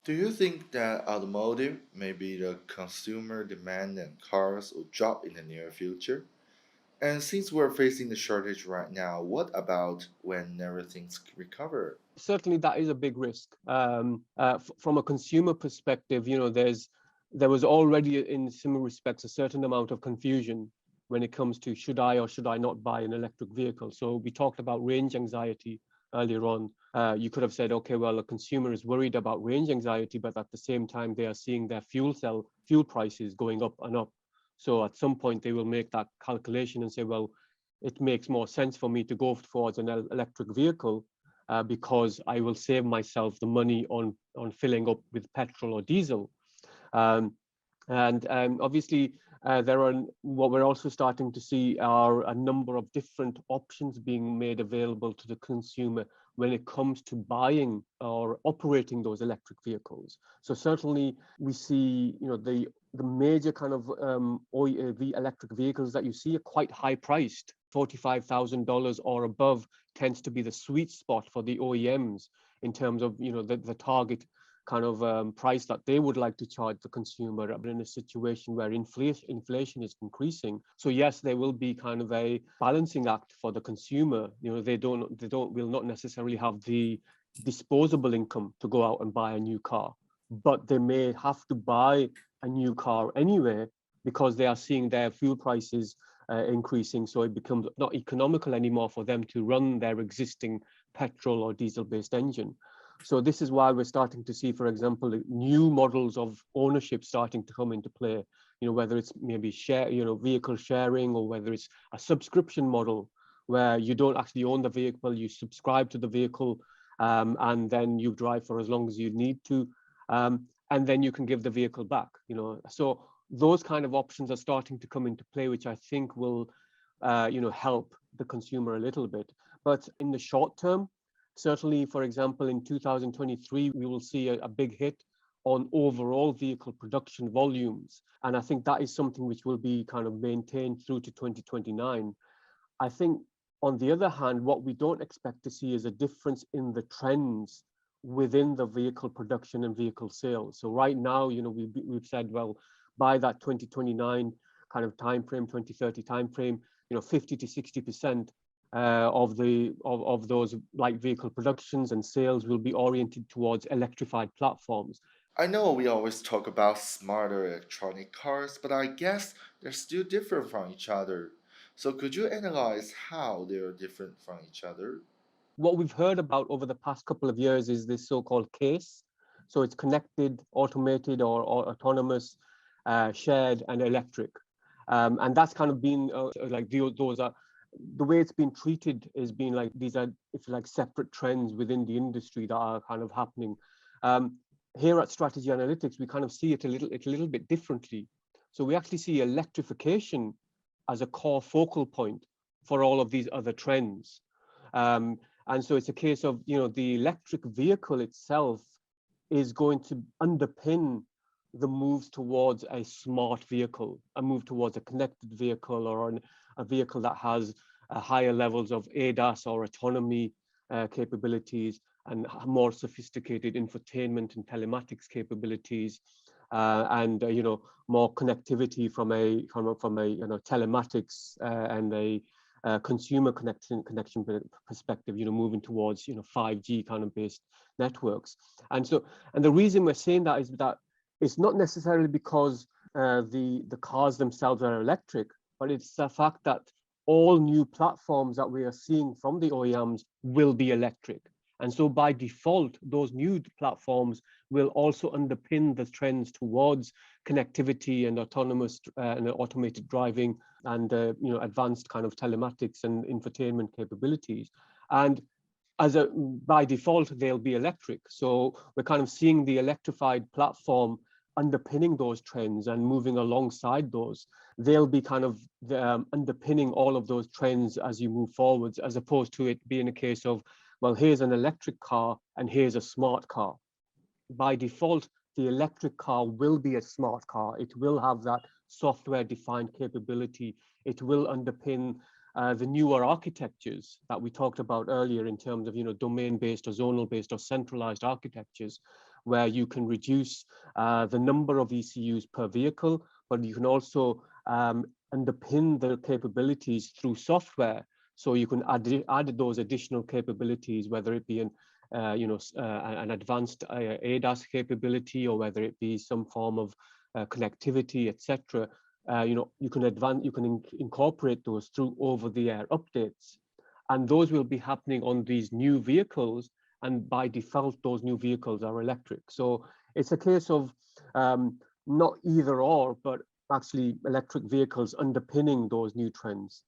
Do you think that automotive, maybe the consumer demand and cars will drop in the near future? And since we're facing the shortage right now, what about when everything's recovered? Certainly, that is a big risk. From a consumer perspective, there was already, in similar respects, a certain amount of confusion when it comes to should I or should I not buy an electric vehicle. So we talked about range anxiety earlier on. You could have said, okay, well, a consumer is worried about range anxiety, but at the same time, they are seeing their fuel prices going up and up. So at some point, they will make that calculation and say, well, it makes more sense for me to go towards an electric vehicle because I will save myself the money on filling up with petrol or diesel. And obviously, what we're also starting to see are a number of different options being made available to the consumer when it comes to buying or operating those electric vehicles. So certainly we see, the major kind of electric vehicles that you see are quite high priced. $45,000 or above tends to be the sweet spot for the OEMs in terms of the target kind of price that they would like to charge the consumer in a situation where inflation is increasing. So yes, there will be kind of a balancing act for the consumer. They will not necessarily have the disposable income to go out and buy a new car, but they may have to buy a new car anyway because they are seeing their fuel prices increasing. So it becomes not economical anymore for them to run their existing petrol or diesel-based engine. So this is why we're starting to see, for example, new models of ownership starting to come into play. Whether it's maybe vehicle sharing, or whether it's a subscription model where you don't actually own the vehicle, you subscribe to the vehicle, and then you drive for as long as you need to, and then you can give the vehicle back. So those kind of options are starting to come into play, which I think will, help the consumer a little bit. But in the short term, certainly, for example, in 2023, we will see a big hit on overall vehicle production volumes. And I think that is something which will be kind of maintained through to 2029. I think, on the other hand, what we don't expect to see is a difference in the trends within the vehicle production and vehicle sales. So right now, we've said, well, by that 2029 kind of timeframe, 2030 timeframe, 50 to 60% of those light vehicle productions and sales will be oriented towards electrified platforms. I know we always talk about smarter electronic cars, but I guess they're still different from each other. So could you analyze how they're different from each other? What we've heard about over the past couple of years is this so-called CASE. So it's connected, automated, or autonomous, shared, and electric. And that's kind of been those are the way it's been treated is being like these are, if you like, separate trends within the industry that are kind of happening. Here at StrategyAnalytics, we kind of see it a little bit differently. So we actually see electrification as a core focal point for all of these other trends. And so it's a case of, the electric vehicle itself is going to underpin the moves towards a smart vehicle, a move towards a connected vehicle, or a vehicle that has higher levels of ADAS or autonomy capabilities, and more sophisticated infotainment and telematics capabilities, and more connectivity from a telematics and a consumer connection perspective, moving towards 5G kind of based networks. And the reason we're saying that is that it's not necessarily because the cars themselves are electric, but it's the fact that all new platforms that we are seeing from the OEMs will be electric. And so by default, those new platforms will also underpin the trends towards connectivity and autonomous and automated driving and advanced kind of telematics and infotainment capabilities. And by default, they'll be electric. So we're kind of seeing the electrified platform underpinning those trends and moving alongside those. They'll be kind of underpinning all of those trends as you move forwards, as opposed to it being a case of, well, here's an electric car and here's a smart car. By default, the electric car will be a smart car. It will have that software-defined capability. It will underpin the newer architectures that we talked about earlier in terms of domain-based or zonal-based or centralized architectures, where you can reduce the number of ECUs per vehicle, but you can also underpin the capabilities through software. So you can add those additional capabilities, whether it be an advanced ADAS capability, or whether it be some form of connectivity, etc. You can incorporate those through over-the-air updates, and those will be happening on these new vehicles. And by default, those new vehicles are electric. So it's a case of not either or, but actually electric vehicles underpinning those new trends.